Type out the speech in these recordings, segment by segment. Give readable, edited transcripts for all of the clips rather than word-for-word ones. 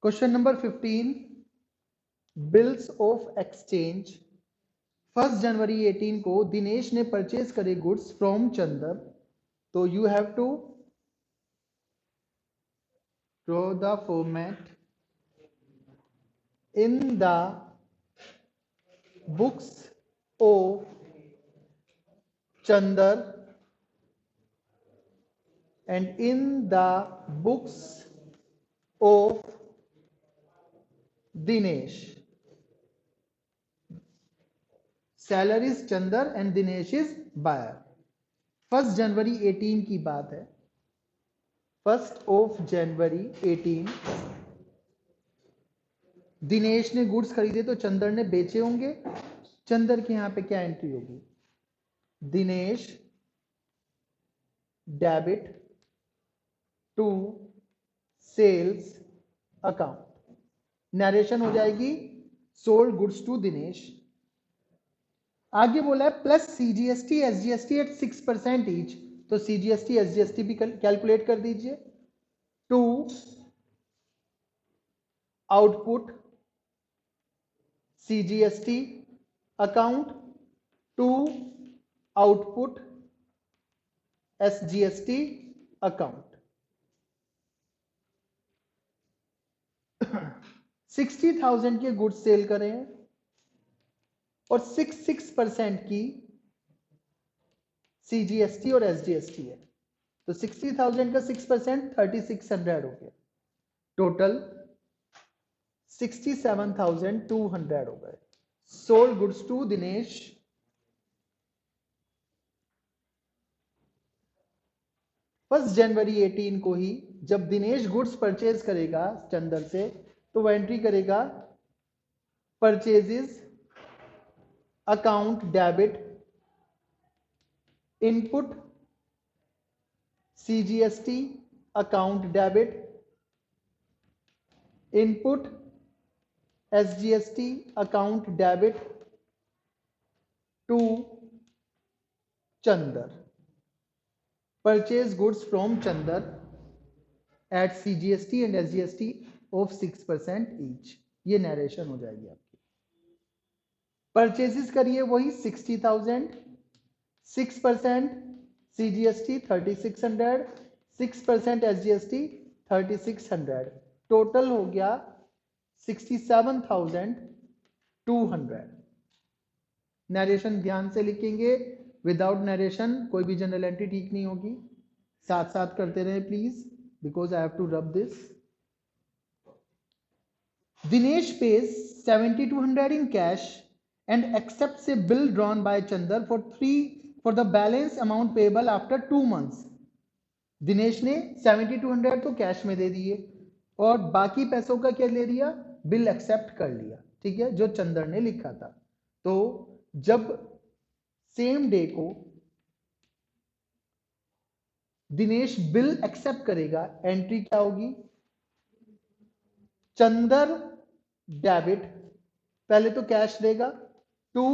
Question number 15, bills of exchange. 1 जनवरी 18 को दिनेश ने purchase करे गुड्स फ्रॉम चंदर, तो you have to draw the format in the books of Chandar and in the books of Dinesh. Seller is Chandar and Dinesh is buyer. 1 जनवरी 18 की बात है। 1 जनवरी 18 दिनेश ने goods खरीदे तो चंदर ने बेचे होंगे। चंदर के यहां पे क्या एंट्री होगी? Dinesh debit to sales account. Narration हो जाएगी सोल्ड गुड्स टू दिनेश। आगे बोला है plus CGST SGST at 6% each, तो सीजीएसटी एसजीएसटी भी कैलकुलेट कर दीजिए। To output CGST account to output SGST account। 60,000 के गुड्स सेल करें हैं और 6% की CGST और SGST है, तो 60,000 का 6% 3600 हो गया। टोटल 67,200 हो गए। Sold goods to Dinesh. First January 18 को ही जब दिनेश गुड्स परचेज करेगा चंदर से, तो वह एंट्री करेगा purchases account debit input CGST account debit input SGST account debit to Chandar, purchase goods from Chandar at CGST and SGST of 6% each। ये narration हो जाएगी आपकी। परचेजेस करिए वही 60,000, 6% CGST 3600, 6% SGST 3600, टोटल हो गया 67,200। नरेशन ध्यान से लिखेंगे, विदाउट नरेशन कोई भी जनरल एंट्री ठीक नहीं होगी। साथ साथ करते रहे please, because I have to rub this. Dinesh pays 7,200 in cash and accepts a bill drawn by Chandar for the balance amount payable after 2 months। Dinesh ने 7,200 तो कैश में दे दिए और बाकी पैसों का क्या ले लिया? बिल एक्सेप्ट कर लिया, ठीक है, जो चंदर ने लिखा था। तो जब सेम डे को दिनेश बिल एक्सेप्ट करेगा, एंट्री क्या होगी? चंदर डेबिट, पहले तो कैश देगा टू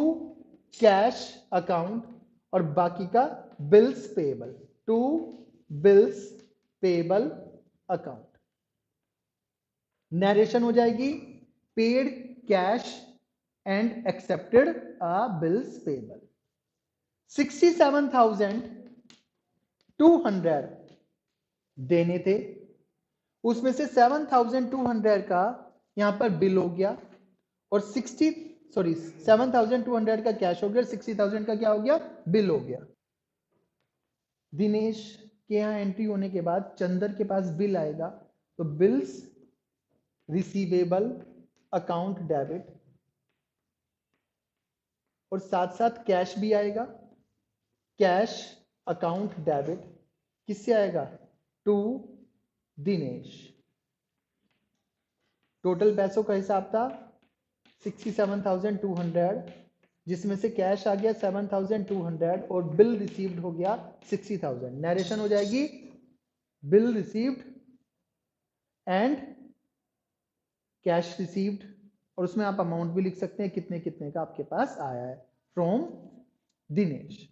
कैश अकाउंट और बाकी का bills payable to bills payable account. Narration हो जाएगी paid cash and accepted bills payable. 67,200 देने थे, उसमें से 7,200 का यहां पर बिल हो गया और 7,200 का कैश हो गया, 60,000 का क्या हो गया? बिल हो गया। दिनेश के यहां एंट्री होने के बाद चंदर के पास बिल आएगा, तो बिल्स रिसीवेबल अकाउंट डेबिट और साथ साथ कैश भी आएगा, कैश अकाउंट डेबिट। किससे आएगा? टू दिनेश। टोटल पैसों का हिसाब था 67,200, जिसमें से कैश आ गया 7,200 और बिल रिसीव्ड हो गया 60,000। नरेशन हो जाएगी bill received and cash received, और उसमें आप अमाउंट भी लिख सकते हैं कितने कितने का आपके पास आया है फ्रॉम दिनेश।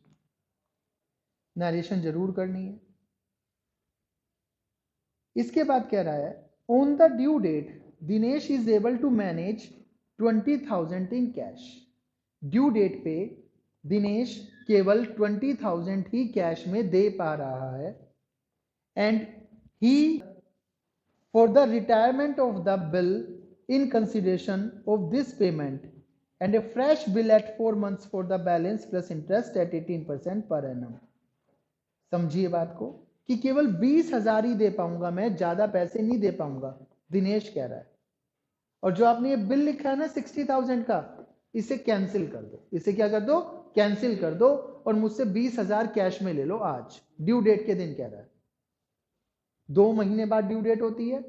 नरेशन जरूर करनी है। इसके बाद कह रहा है on the due date Dinesh is able to manage 20,000 in cash. Due date पे दिनेश केवल 20,000 ही कैश में दे पा रहा है and he for the retirement of the bill in consideration of this payment and a fresh bill at 4 months for the balance plus interest at 18% per annum। समझिए बात को कि केवल 20,000 ही दे पाऊंगा मैं, ज्यादा पैसे नहीं दे पाऊंगा, दिनेश कह रहा है। और जो आपने ये बिल लिखा है ना 60,000 का, इसे कैंसिल कर दो। इसे क्या कर दो? कैंसिल कर दो और मुझसे 20,000 कैश में ले लो आज। ड्यू डेट के दिन कह रहा है। 2 महीने बाद ड्यू डेट होती है।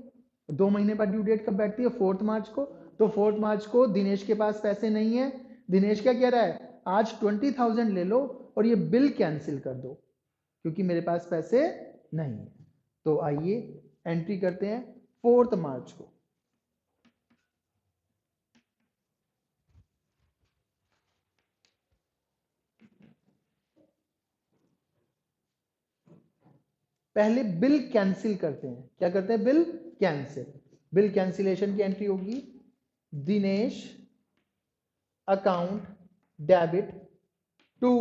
2 महीने बाद ड्यू डेट कब बैठती है? 4 मार्च को। तो 4 मार्च को दिनेश के पास पैसे नहीं है। दिनेश क्या कह रहा है? आज 20,000 ले लो और ये बिल कैंसिल कर दो क्योंकि मेरे पास पैसे नहीं है। तो आइए एंट्री करते हैं 4 मार्च को। पहले बिल कैंसिल करते हैं। क्या करते हैं? Bill cancel. बिल कैंसिलेशन की एंट्री होगी Dinesh account debit to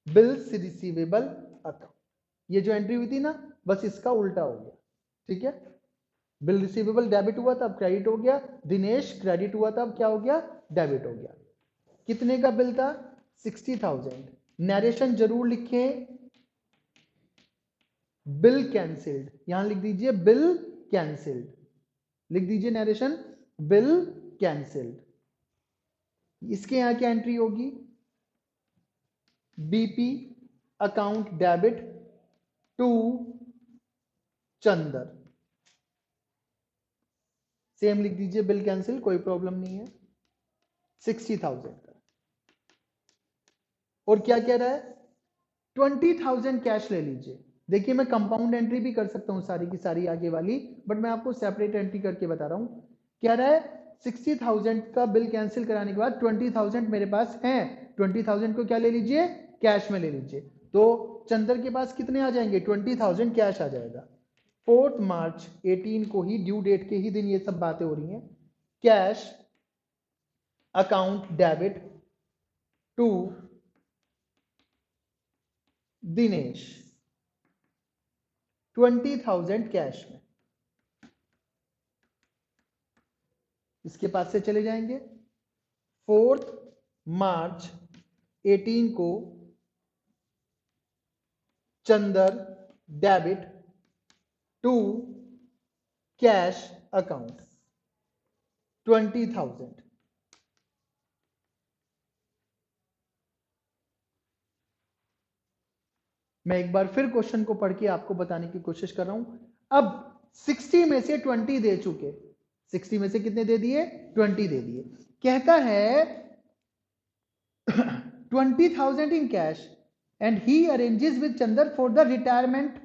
bills receivable account. ये जो एंट्री हुई थी ना, बस इसका उल्टा हो गया। ठीक है, बिल रिसीवेबल डेबिट हुआ था, अब क्रेडिट हो गया। दिनेश क्रेडिट हुआ था, अब क्या हो गया? डेबिट हो गया। कितने का बिल था? 60,000। नरेशन जरूर लिखें, बिल कैंसिल्ड। यहां लिख दीजिए बिल कैंसिल्ड, लिख दीजिए नरेशन बिल कैंसिल्ड। इसके यहां क्या एंट्री होगी? BP account debit to Chander. Same लिख दीजिए बिल कैंसिल, कोई प्रॉब्लम नहीं है। 60,000 का। और क्या कह रहा है? 20,000 कैश ले लीजिए। देखिए मैं कंपाउंड एंट्री भी कर सकता हूं सारी की सारी आगे वाली, बट मैं आपको सेपरेट एंट्री करके बता रहा हूं। कह रहा है 60,000 का बिल कैंसिल कराने के बाद 20,000 मेरे पास है। 20,000 को क्या ले लीजिए? कैश में ले लीजिए। तो चंदर के पास कितने आ जाएंगे? 20,000 कैश आ जाएगा। 4 मार्च 18 को ही, ड्यू डेट के ही दिन ये सब बातें हो रही हैं। Cash account debit to Dinesh 20,000 cash में। इसके पास से चले जाएंगे। 4 मार्च 18 को Chander debit to cash account 20,000। मैं एक बार फिर क्वेश्चन को पढ़ के आपको बताने की कोशिश कर रहा हूं। अब 60 में से 20 दे चुके। 60 में से कितने दे दिए? 20 दे दिए। कहता है 20,000 in cash and he arranges with Chandar for the retirement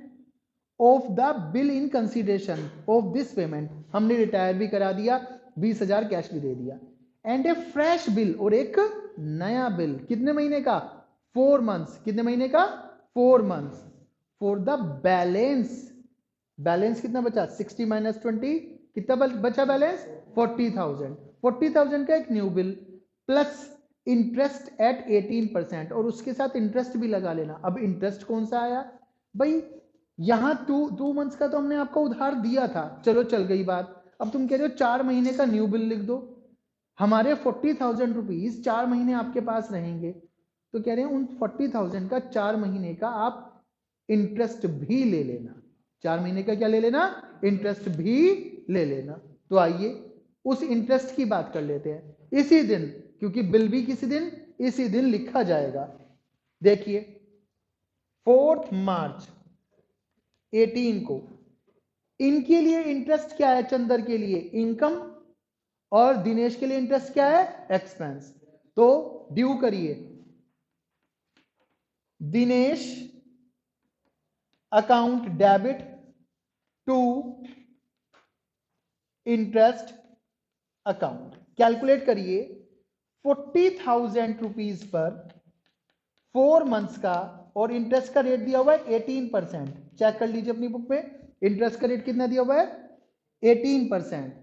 of the bill in consideration of this payment। हमने रिटायर भी करा दिया, 20,000 कैश भी दे दिया। एंड ए फ्रेश बिल, और एक नया बिल। कितने महीने का? 4 मंथ्स। कितने महीने का? 4 months. For the balance. Balance कितना बचा? 60 माइनस 20, कितना बचा बैलेंस? 40,000। 40,000 का एक new bill plus interest eight 18%, और उसके साथ इंटरेस्ट भी लगा लेना। अब इंटरेस्ट कौन सा आया भाई? यहां 2 मंथ्स का तो हमने आपको उधार दिया था, चलो चल गई बात। अब तुम कह रहे हो 4 महीने का न्यू बिल लिख दो। हमारे 40,000 रुपीज 4 महीने आपके पास रहेंगे, तो कह रहे हैं उन 40,000 का 4 महीने का आप इंटरेस्ट भी ले लेना। 4 महीने का क्या ले लेना? इंटरेस्ट भी ले लेना। तो आइए उस इंटरेस्ट की बात कर लेते हैं इसी दिन, क्योंकि बिल भी किसी दिन इसी दिन लिखा जाएगा। देखिए 4 मार्च 18 को इनके लिए इंटरेस्ट क्या है? चंदर के लिए इनकम, और दिनेश के लिए इंटरेस्ट क्या है? एक्सपेंस। तो ड्यू करिए, Dinesh account debit to interest account. Calculate करिए 40,000 रुपीज पर 4 मंथ्स का, और इंटरेस्ट का रेट दिया हुआ है 18%। चेक कर लीजिए अपनी बुक में, इंटरेस्ट का रेट कितना दिया हुआ है? 18%।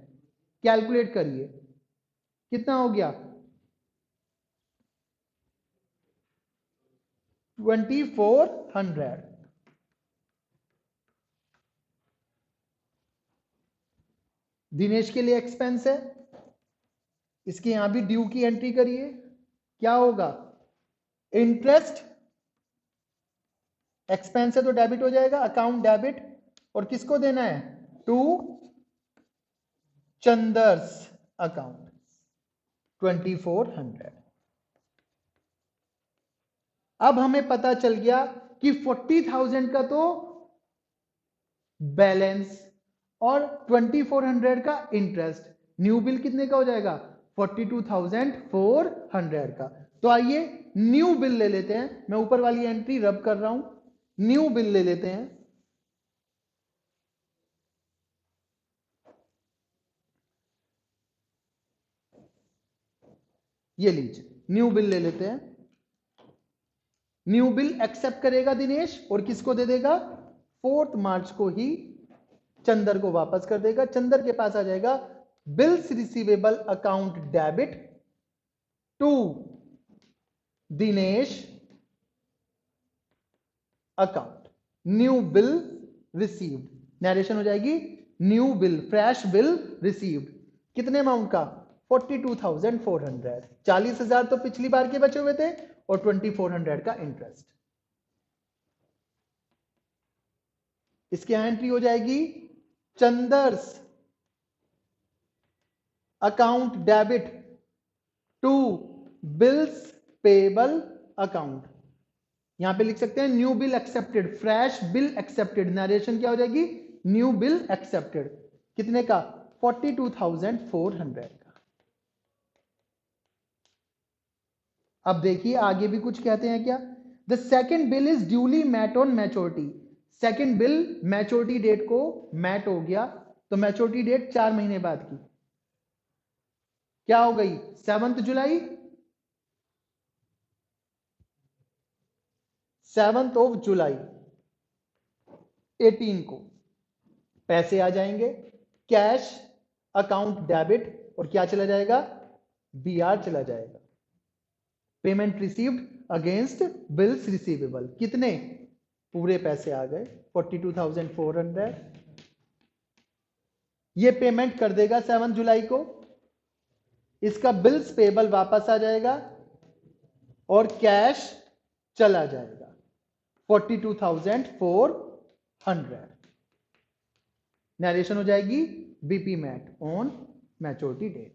कैलकुलेट करिए कितना हो गया, 2400। दिनेश के लिए एक्सपेंस है, इसके यहां भी ड्यू की एंट्री करिए। क्या होगा, इंटरेस्ट एक्सपेंस है तो डेबिट हो जाएगा, अकाउंट डेबिट, और किसको देना है, टू चंदर्स अकाउंट 2400। अब हमें पता चल गया कि 40,000 का तो बैलेंस और 2400 का इंटरेस्ट, न्यू बिल कितने का हो जाएगा, 42,400 का। तो आइए न्यू बिल ले लेते हैं, मैं ऊपर वाली एंट्री रब कर रहा हूं, न्यू बिल ले लेते हैं। ये लीजिए न्यू बिल ले लेते हैं। न्यू बिल एक्सेप्ट करेगा दिनेश और किसको दे देगा, 4 मार्च को ही चंदर को वापस कर देगा। चंदर के पास आ जाएगा bills receivable account debit to Dinesh account, new bill received, narration हो जाएगी new bill, fresh bill received. कितने अमाउंट का, 42,400। 40,000 तो पिछली बार के बचे हुए थे और 2400 का इंटरेस्ट। इसकी एंट्री हो जाएगी Chander's account debit to bills payable account. यहां पे लिख सकते हैं new bill accepted, fresh bill accepted, narration क्या हो जाएगी, न्यू बिल एक्सेप्टेड। कितने का, 42,400 का। अब देखिए आगे भी कुछ कहते हैं क्या, the second bill is duly met on maturity. Second bill maturity date को मैट हो गया, तो मैच्योरिटी डेट 4 महीने बाद की क्या हो गई, 7 जुलाई, 7 जुलाई 18 को पैसे आ जाएंगे, कैश अकाउंट डेबिट, और क्या चला जाएगा, बीआर चला जाएगा, payment received against bills receivable. कितने, पूरे पैसे आ गए 42,400। ये पेमेंट कर देगा 7 जुलाई को, इसका बिल्स पेबल वापस आ जाएगा और कैश चला जाएगा 42,400। नरेशन हो जाएगी BP met on maturity date.